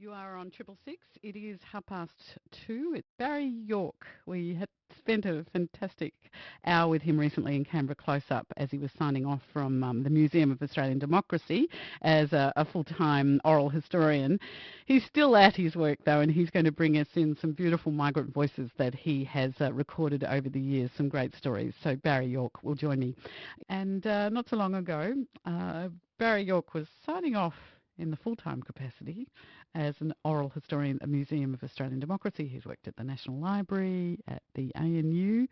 You are on 666. It is 2:30. It's Barry York. We had spent a fantastic hour with him recently in Canberra Close Up as he was signing off from the Museum of Australian Democracy as a full-time oral historian. He's still at his work though, and he's going to bring us in some beautiful migrant voices that he has recorded over the years, some great stories. So Barry York will join me. And not so long ago, Barry York was signing off in the full-time capacity as an oral historian at the Museum of Australian Democracy. He's worked at the National Library, at the ANU.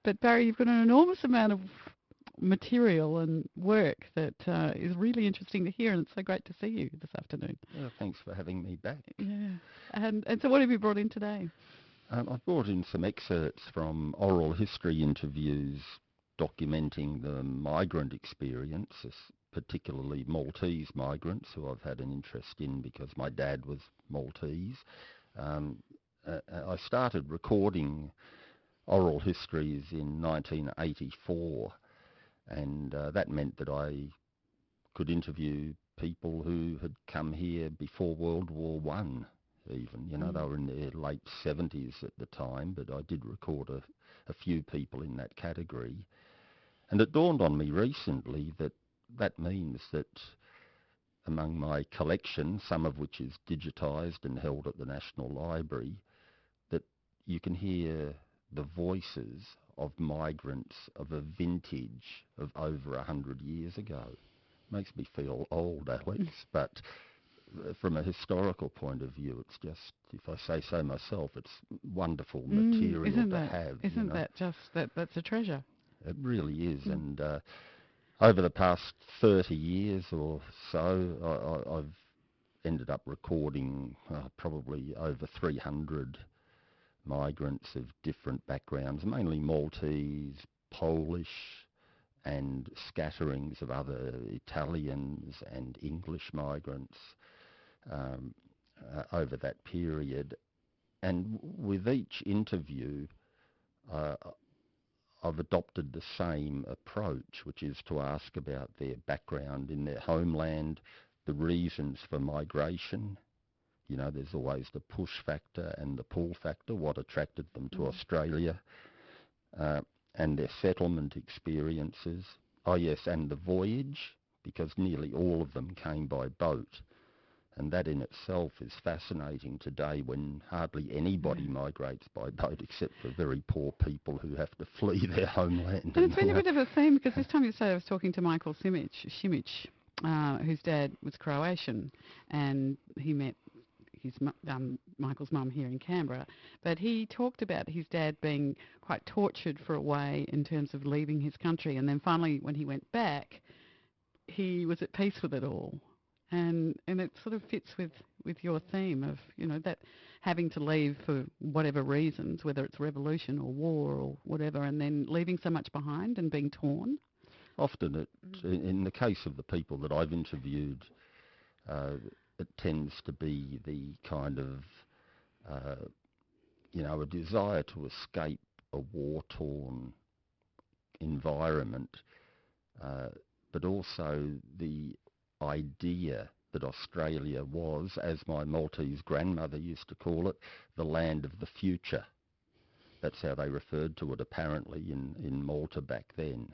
But Barry, you've got an enormous amount of material and work that is really interesting to hear, and it's so great to see you this afternoon. Thanks for having me back. Yeah. And so what have you brought in today? I've brought in some excerpts from oral history interviews documenting the migrant experience, particularly Maltese migrants, who I've had an interest in because my dad was Maltese. I started recording oral histories in 1984, and that meant that I could interview people who had come here before World War One. Even, they were in their late 70s at the time, but I did record a few people in that category. And it dawned on me recently that means that among my collection, some of which is digitised and held at the National Library, that you can hear the voices of migrants of a vintage of over 100 years ago. Makes me feel old, Alex, but from a historical point of view, it's just, if I say so myself, it's wonderful material to have. Isn't that just, that's a treasure? It really is. And over the past 30 years or so, I've ended up recording probably over 300 migrants of different backgrounds, mainly Maltese, Polish, and scatterings of other Italians and English migrants over that period. And with each interview, I've adopted the same approach, which is to ask about their background in their homeland, the reasons for migration. There's always the push factor and the pull factor, what attracted them to Australia, and their settlement experiences. Oh yes, and the voyage, because nearly all of them came by boat. And that in itself is fascinating today when hardly anybody migrates by boat except for very poor people who have to flee their homeland. And it's been a bit of a theme because this time yesterday I was talking to Michael Simic, whose dad was Croatian, and he met Michael's mum here in Canberra. But he talked about his dad being quite tortured for a way in terms of leaving his country, and then finally when he went back, he was at peace with it all. And it sort of fits with your theme of, that having to leave for whatever reasons, whether it's revolution or war or whatever, and then leaving so much behind and being torn. Often, in the case of the people that I've interviewed, it tends to be the kind of, a desire to escape a war-torn environment, but also the idea that Australia was, as my Maltese grandmother used to call it, the land of the future. That's how they referred to it apparently in Malta back then.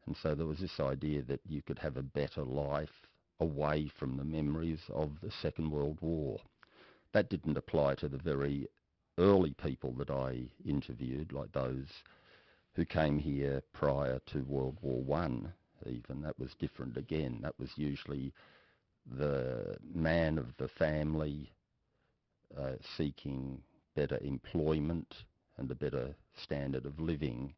And so there was this idea that you could have a better life away from the memories of the Second World War. That didn't apply to the very early people that I interviewed, like those who came here prior to World War One. Even that was different again. That was usually the man of the family seeking better employment and a better standard of living,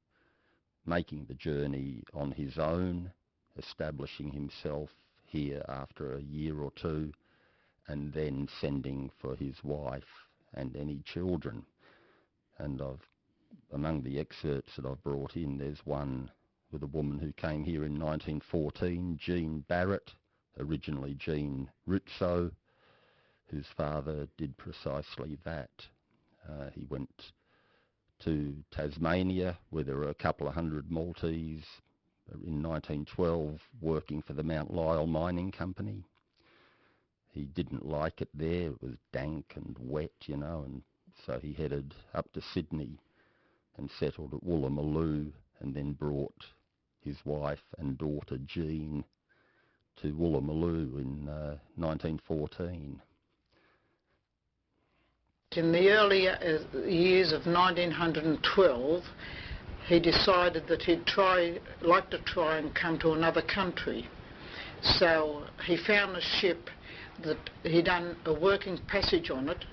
making the journey on his own, establishing himself here after a year or two, and then sending for his wife and any children. And among the excerpts that I've brought in, there's one with a woman who came here in 1914, Jean Barrett, originally Jean Ritso, whose father did precisely that. He went to Tasmania, where there were a couple of hundred Maltese in 1912 working for the Mount Lyell Mining Company. he didn't like it there. It was dank and wet, and so he headed up to Sydney and settled at Woolloomooloo, and then brought his wife and daughter Jean to Woolloomooloo in 1914. In the early years of 1912, he decided that he'd like to try and come to another country. So he found a ship that he'd done a working passage on it,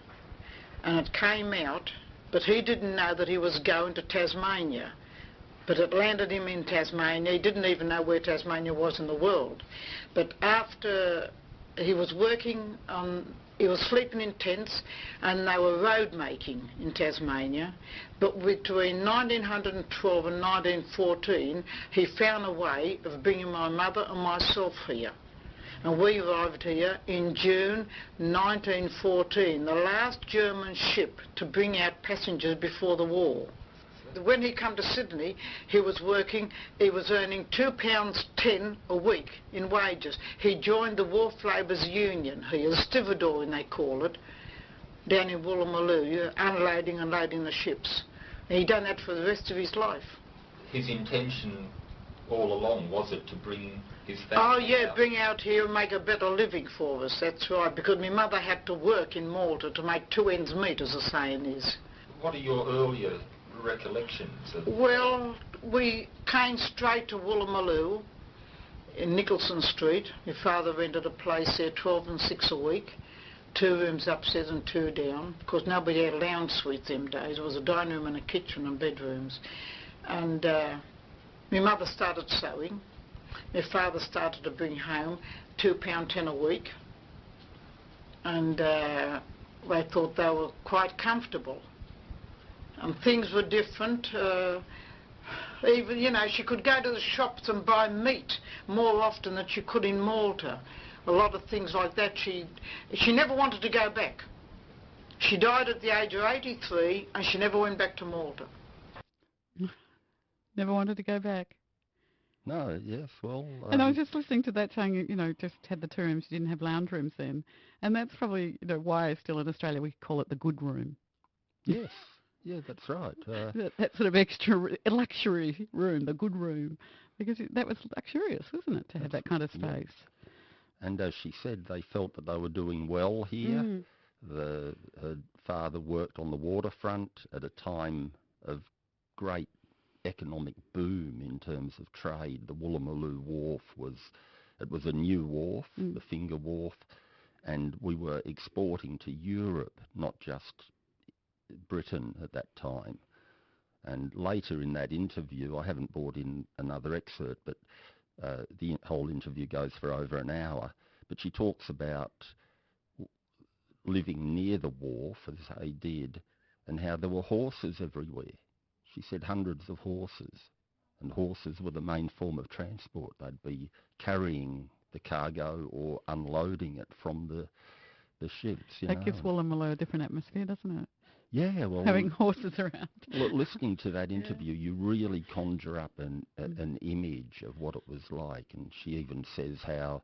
and it came out, but he didn't know that he was going to Tasmania. But it landed him in Tasmania. He didn't even know where Tasmania was in the world. But after he was working on, he was sleeping in tents, and they were road making in Tasmania. But between 1912 and 1914, he found a way of bringing my mother and myself here. And we arrived here in June 1914, the last German ship to bring out passengers before the war. When he came to Sydney, he was working, he was earning £2.10 a week in wages. He joined the Wharf Labourers Union here, the stevedore they call it, down in Woolloomooloo, unloading and loading the ships. And he done that for the rest of his life. His intention all along, was it to bring his family Oh yeah, out? bring out here and make a better living for us, that's right, because my mother had to work in Malta to make 2 ends meet, as the saying is. What are your earlier recollections of... Well, we came straight to Woolloomooloo in Nicholson Street. My father rented a place there, 12 and 6 a week, 2 rooms upstairs and 2 down, because nobody had a lounge suite them days. It was a dining room and a kitchen and bedrooms. And my mother started sewing. My father started to bring home £2.10 a week, and they thought they were quite comfortable. And things were different. Even, she could go to the shops and buy meat more often than she could in Malta. A lot of things like that. She never wanted to go back. She died at the age of 83, and she never went back to Malta. Never wanted to go back. No, yes, well... And I was just listening to that saying, just had the 2 rooms, you didn't have lounge rooms then. And that's probably, why still in Australia we call it the good room. Yes, yeah, that's right. That sort of extra luxury room, the good room, because that was luxurious, wasn't it, to have that kind of space? Yeah. And as she said, they felt that they were doing well here. Her father worked on the waterfront at a time of great economic boom in terms of trade. The Woolloomooloo Wharf was a new wharf, the Finger Wharf, and we were exporting to Europe, not just Britain at that time. And later in that interview, I haven't brought in another excerpt, but the whole interview goes for over an hour, but she talks about living near the wharf, as they did, and how there were horses everywhere. She said hundreds of horses, and horses were the main form of transport. They'd be carrying the cargo or unloading it from the ships. That gives Woolloomooloo a different atmosphere, doesn't it? Yeah, well... Having horses around. Listening to that interview, you really conjure up an image of what it was like, and she even says how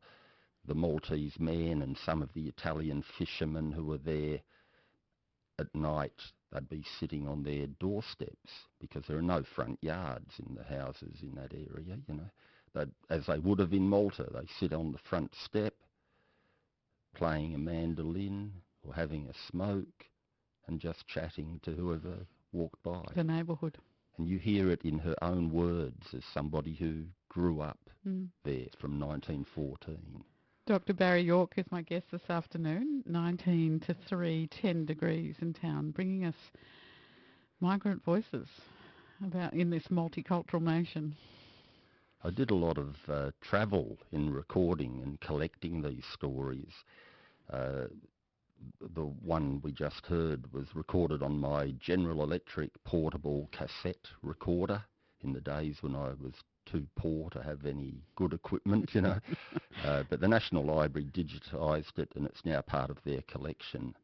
the Maltese men and some of the Italian fishermen who were there at night, they'd be sitting on their doorsteps because there are no front yards in the houses in that area, as they would have in Malta. They sit on the front step playing a mandolin or having a smoke and just chatting to whoever walked by. The neighbourhood. And you hear it in her own words as somebody who grew up there from 1914. Dr. Barry York is my guest this afternoon, 19 to 3, 10 degrees in town, bringing us migrant voices about in this multicultural nation. I did a lot of travel in recording and collecting these stories. The one we just heard was recorded on my General Electric portable cassette recorder in the days when I was too poor to have any good equipment, but the National Library digitised it and it's now part of their collection.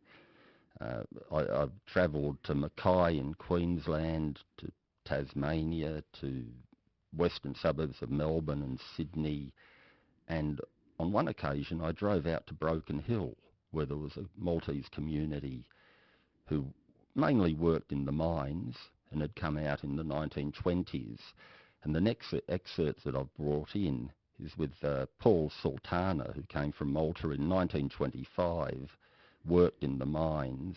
I've travelled to Mackay in Queensland, to Tasmania, to western suburbs of Melbourne and Sydney, and on one occasion I drove out to Broken Hill where there was a Maltese community who mainly worked in the mines and had come out in the 1920s. And the next excerpt that I've brought in is with Paul Sultana, who came from Malta in 1925, worked in the mines,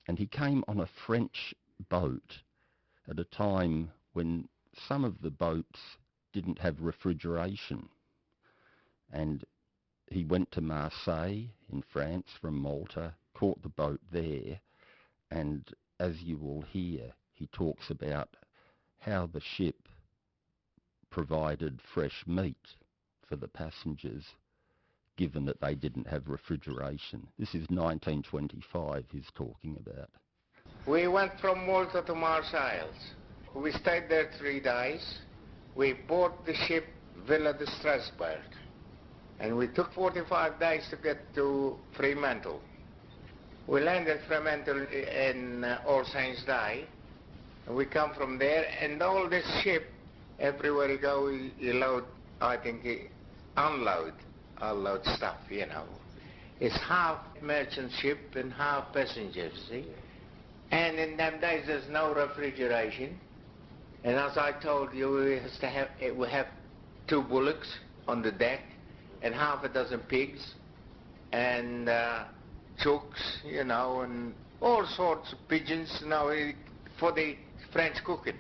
and he came on a French boat at a time when some of the boats didn't have refrigeration. And he went to Marseille in France from Malta, caught the boat there, and as you will hear, he talks about how the ship provided fresh meat for the passengers, given that they didn't have refrigeration. This is 1925 he's talking about. We went from Malta to Marseille. We stayed there 3 days. We bought the ship Villa de Strasbourg, and we took 45 days to get to Fremantle. We landed Fremantle in All Saints' Day, and we come from there, and all this ship, everywhere you go, you load, I think, unload stuff, you know. It's half merchant ship and half passengers, see? And in them days, there's no refrigeration. And as I told you, we have 2 bullocks on the deck, and half a dozen pigs, and chooks, you know, and all sorts of pigeons, you know, for the French cooking.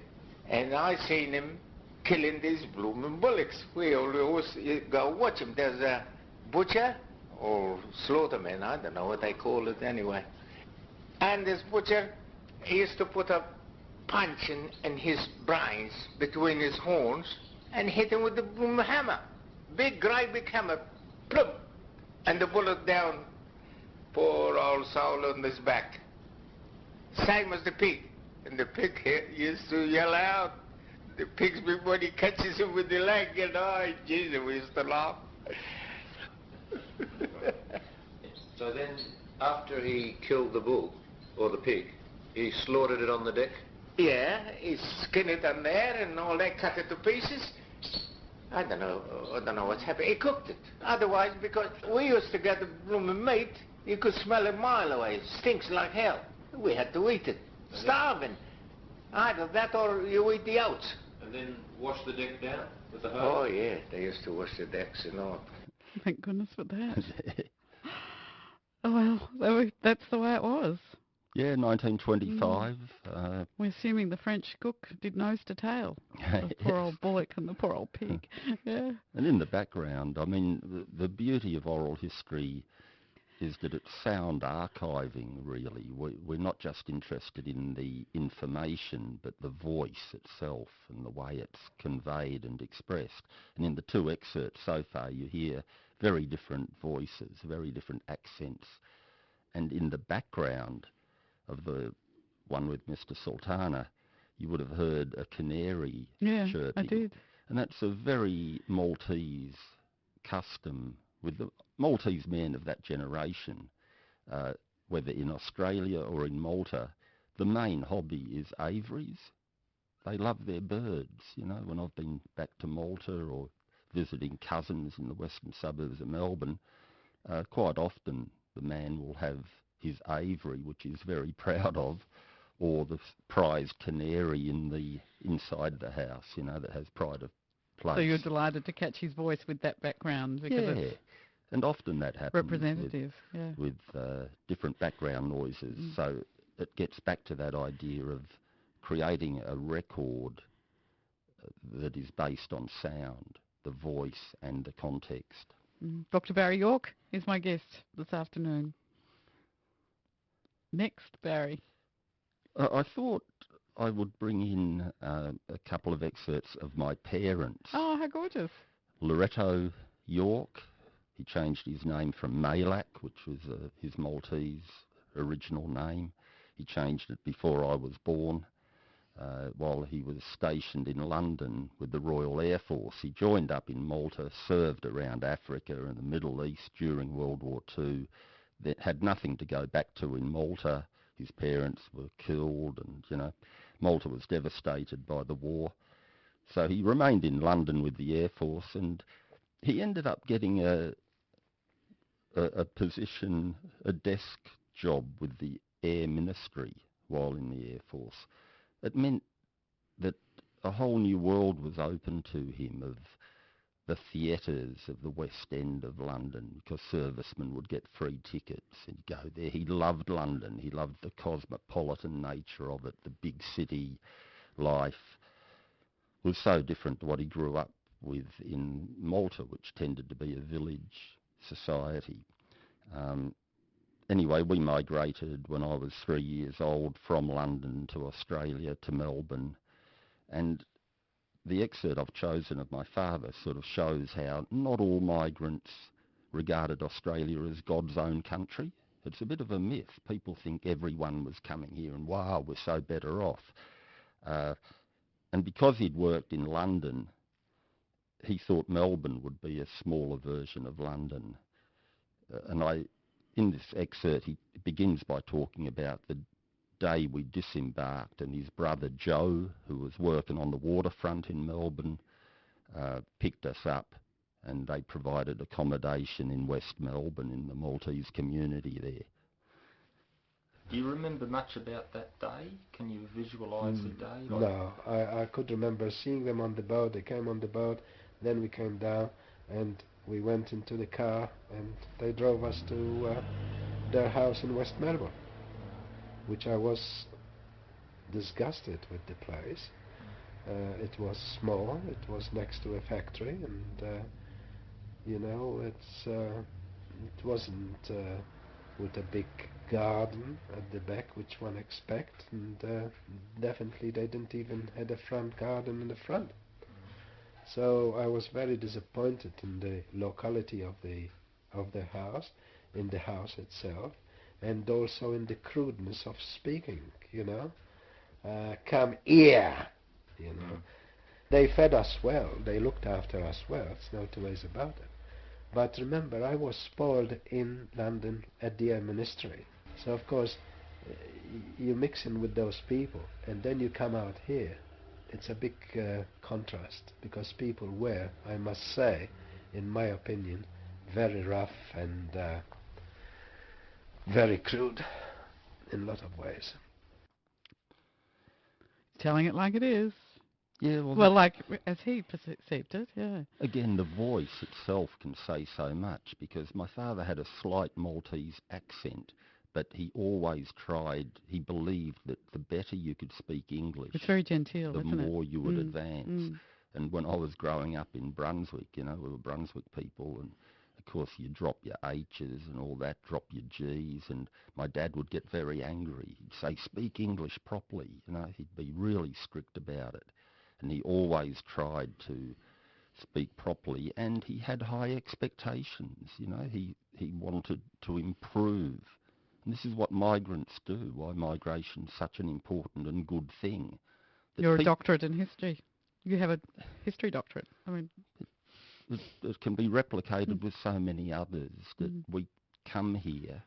And I seen him killing these blooming bullocks. We always go watch him. There's a butcher or slaughterman, I don't know what they call it anyway. And this butcher, he used to put a punch in his brains between his horns and hit him with the boom hammer. Great big hammer, plump, and the bullet down, poor old soul on his back. Same as the pig. And the pig used to yell out. The pig's when he catches him with the leg, you know, Jesus, we used to laugh. So then, after he killed the bull, or the pig, he slaughtered it on the deck? Yeah, he skinned it on there and all that, cut it to pieces. I don't know what's happened. He cooked it. Otherwise, because we used to get the blooming meat, you could smell it a mile away. It stinks like hell. We had to eat it. Starving. Either that or you eat the oats. And then wash the deck down with the hose? Oh, yeah, they used to wash the decks and all. Thank goodness for that. Oh, well, that's the way it was. Yeah, 1925. We're assuming the French cook did nose to tail. The poor old bullock and the poor old pig. Yeah. And in the background, I mean, the beauty of oral history is that it's sound archiving, really. We're not just interested in the information, but the voice itself and the way it's conveyed and expressed. And in the 2 excerpts so far, you hear very different voices, very different accents. And in the background of the one with Mr. Sultana, you would have heard a canary chirping. I did. And that's a very Maltese custom with the Maltese men of that generation, whether in Australia or in Malta. The main hobby is aviaries. They love their birds, you know. When I've been back to Malta or visiting cousins in the western suburbs of Melbourne, quite often the man will have his aviary, which he's very proud of, or the prized canary inside the house, you know, that has pride of place. So you're delighted to catch his voice with that background because it's and often that happens representative, with different background noises. So it gets back to that idea of creating a record that is based on sound, the voice and the context. Dr. Barry York is my guest this afternoon. Next, Barry. I thought I would bring in a couple of excerpts of my parents. Oh, how gorgeous. Loretto York, he changed his name from Malak, which was his Maltese original name. He changed it before I was born. While he was stationed in London with the Royal Air Force. He joined up in Malta, served around Africa and the Middle East during World War II. That had nothing to go back to in Malta. His parents were killed and, you know, Malta was devastated by the war. So he remained in London with the Air Force, and he ended up getting a a position, a desk job with the Air Ministry while in the Air Force. It meant that a whole new world was open to him of the theatres of the West End of London, because servicemen would get free tickets and go there. He loved London. He loved the cosmopolitan nature of it. The big city life was so different to what he grew up with in Malta, which tended to be a village society. Anyway, we migrated when I was 3 years old from London to Australia, to Melbourne, and the excerpt I've chosen of my father sort of shows how not all migrants regarded Australia as God's own country. It's a bit of a myth. People think everyone was coming here and, wow, we're so better off. And because he'd worked in London, he thought Melbourne would be a smaller version of London. In this excerpt, he begins by talking about the day we disembarked, and his brother Joe, who was working on the waterfront in Melbourne, picked us up, and they provided accommodation in West Melbourne in the Maltese community there. Do you remember much about that day? Can you visualise the day? No, I could remember seeing them on the boat. They came on the boat, then we came down, and we went into the car, and they drove us to their house in West Melbourne, which I was disgusted with the place. It was small, it was next to a factory, and it wasn't with a big garden at the back, which one expect, and definitely they didn't even have a front garden in the front. So I was very disappointed in the locality of the house, in the house itself, and also in the crudeness of speaking, come here, They fed us well, they looked after us well, it's no two ways about it. But remember, I was spoiled in London at the Air Ministry. So of course, you mix in with those people, and then you come out here. It's a big contrast, because people were, I must say, in my opinion, very rough and very crude in a lot of ways. Telling it like it is. Yeah, well, like as he perceived it, yeah. Again, the voice itself can say so much, because my father had a slight Maltese accent, but he always tried, he believed that the better you could speak English, it's very genteel, the isn't it? more you would advance. And when I was growing up in Brunswick, we were Brunswick people, and of course you drop your H's and all that, drop your G's, and my dad would get very angry. He'd say, speak English properly, he'd be really strict about it. And he always tried to speak properly, and he had high expectations, he wanted to improve. And this is what migrants do, why migration's such an important and good thing. You're a doctorate in history. You have a history doctorate. I mean, it can be replicated with so many others, that we come here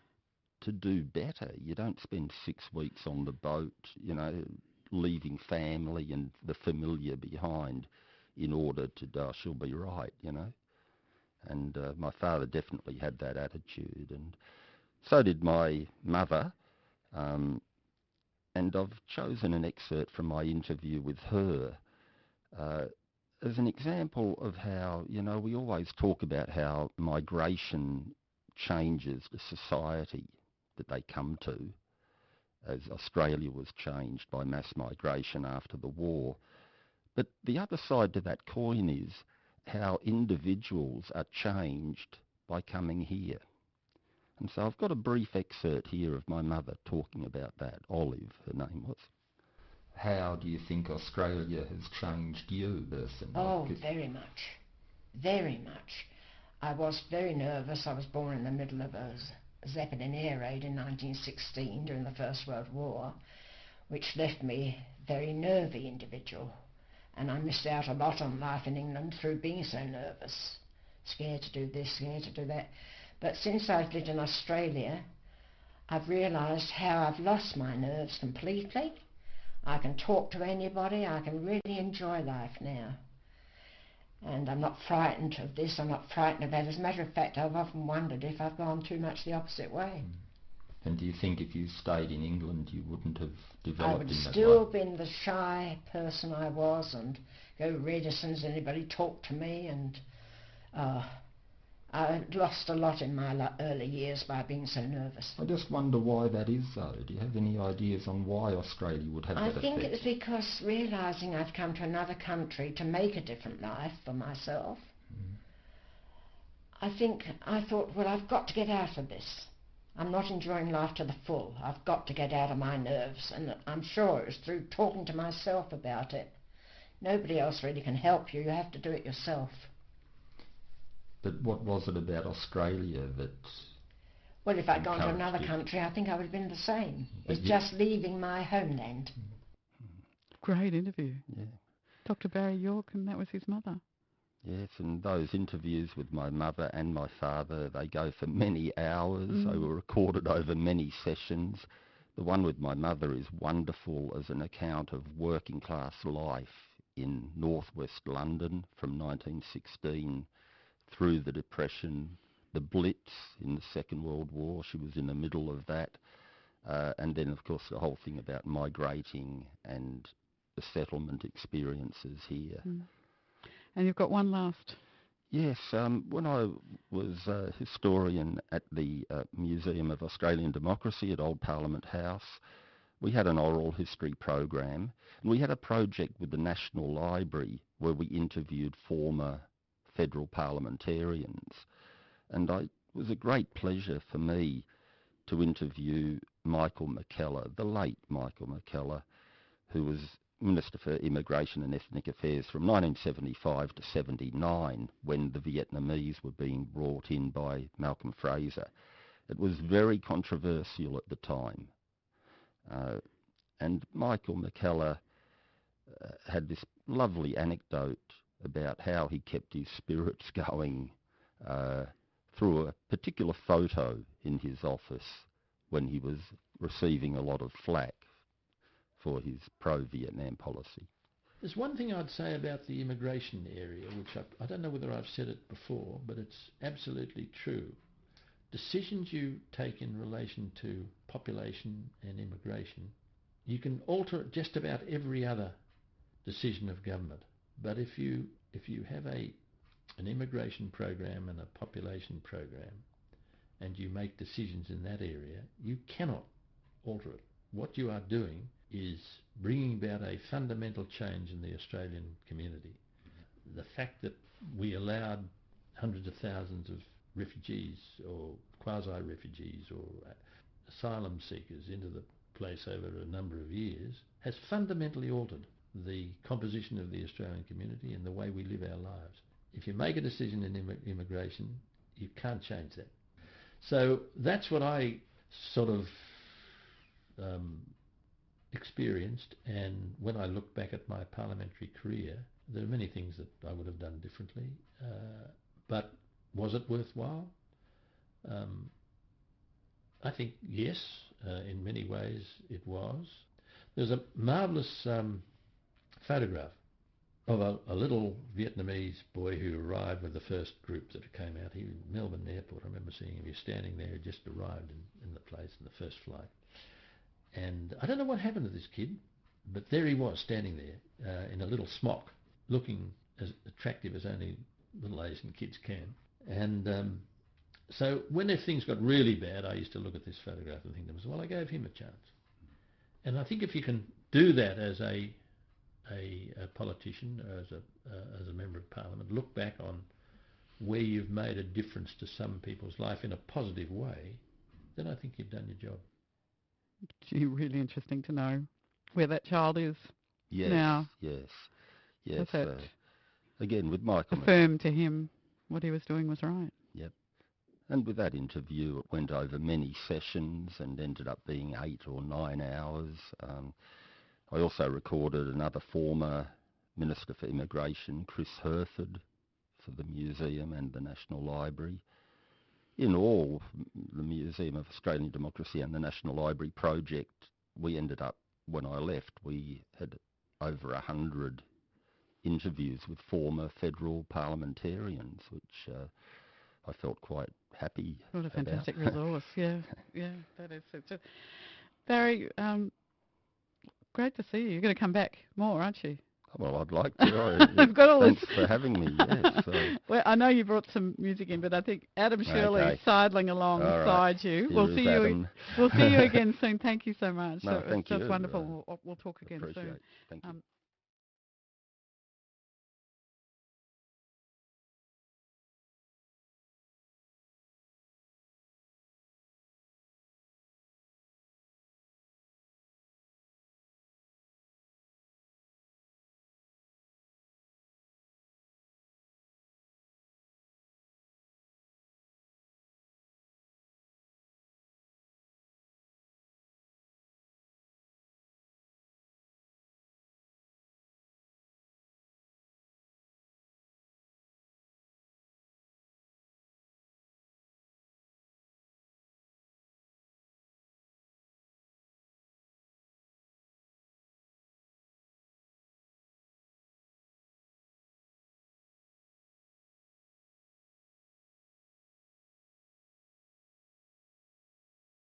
to do better. You don't spend 6 weeks on the boat, leaving family and the familiar behind in order to, she'll be right, And my father definitely had that attitude, and so did my mother. And I've chosen an excerpt from my interview with her as an example of how, we always talk about how migration changes the society that they come to, as Australia was changed by mass migration after the war. But the other side to that coin is how individuals are changed by coming here. And so I've got a brief excerpt here of my mother talking about that. Olive, her name was. How do you think Australia has changed you, Bertha? Oh, very much. Very much. I was very nervous. I was born in the middle of a Zeppelin air raid in 1916 during the First World War, which left me a very nervy individual. And I missed out a lot on life in England through being so nervous. Scared to do this, scared to do that. But since I've lived in Australia, I've realised how I've lost my nerves completely. I can talk to anybody. I can really enjoy life now. And I'm not frightened of this, I'm not frightened of that. As a matter of fact, I've often wondered if I've gone too much the opposite way. And do you think if you stayed in England you wouldn't have I developed would in that still way? been the shy person I was and go red as soon as anybody talked to me, and I lost a lot in my early years by being so nervous. I just wonder why that is though. Do you have any ideas on why Australia would have that effect? I think it's because realising I'd come to another country to make a different life for myself, I thought, well, I've got to get out of this. I'm not enjoying life to the full. I've got to get out of my nerves, and I'm sure it was through talking to myself about it. Nobody else really can help you. You have to do it yourself. But what was it about Australia that... Well, if I'd gone to another country, I think I would have been the same. It's just leaving my homeland. Great interview. Yeah. Dr. Barry York, and that was his mother. Yes, and those interviews with my mother and my father, they go for many hours. They were recorded over many sessions. The one with my mother is wonderful as an account of working class life in northwest London from 1916 through the Depression, the Blitz in the Second World War. She was in the middle of that. And then, of course, the whole thing about migrating and the settlement experiences here. And you've got one last. Yes, when I was a historian at the Museum of Australian Democracy at Old Parliament House, we had an oral history program, and we had a project with the National Library where we interviewed former federal parliamentarians. And it was a great pleasure for me to interview Michael McKellar, the late Michael McKellar, who was Minister for Immigration and Ethnic Affairs from 1975 to 79 when the Vietnamese were being brought in by Malcolm Fraser. It was very controversial at the time. And Michael McKellar had this lovely anecdote about how he kept his spirits going through a particular photo in his office when he was receiving a lot of flack for his pro-Vietnam policy. There's one thing I'd say about the immigration area, which I don't know whether I've said it before, but it's absolutely true. Decisions you take in relation to population and immigration, you can alter just about every other decision of government. But if you have an immigration program and a population program, and you make decisions in that area, you cannot alter it. What you are doing is bringing about a fundamental change in the Australian community. The fact that we allowed hundreds of thousands of refugees or quasi-refugees or asylum seekers into the place over a number of years has fundamentally altered the composition of the Australian community and the way we live our lives. If you make a decision in immigration, you can't change that. So that's what I sort of experienced, and when I look back at my parliamentary career, there are many things that I would have done differently, but was it worthwhile? I think yes, in many ways it was. There's a marvellous photograph of a little Vietnamese boy who arrived with the first group that came out here in Melbourne Airport. I remember seeing him. He was standing there, just arrived in the place in the first flight. And I don't know what happened to this kid, but there he was standing there in a little smock, looking as attractive as only little Asian kids can. And so when things got really bad, I used to look at this photograph and think to myself, well, I gave him a chance. And I think if you can do that as a politician, or as a member of parliament, look back on where you've made a difference to some people's life in a positive way, then I think you've done your job. Gee, really interesting to know where that child is now. Yes. Does that again, with Michael affirm to him what he was doing was right? Yep. And with that interview, it went over many sessions and ended up being 8 or 9 hours. I also recorded another former Minister for Immigration, Chris Herford, for the Museum and the National Library. In all, the Museum of Australian Democracy and the National Library project, we ended up, when I left, we had over 100 interviews with former federal parliamentarians, which I felt quite happy What a about. fantastic resource. Yeah, that is. Barry, great to see you. You're going to come back more, aren't you? Well, I'd like to. I've got all Thanks this. for having me. Yes. Well, I know you brought some music in, but I think Adam Shirley sidling alongside you. We'll see you. We'll see you again soon. Thank you so much. No, It's thank just you. wonderful. We'll talk again soon. Appreciate it. Thank you.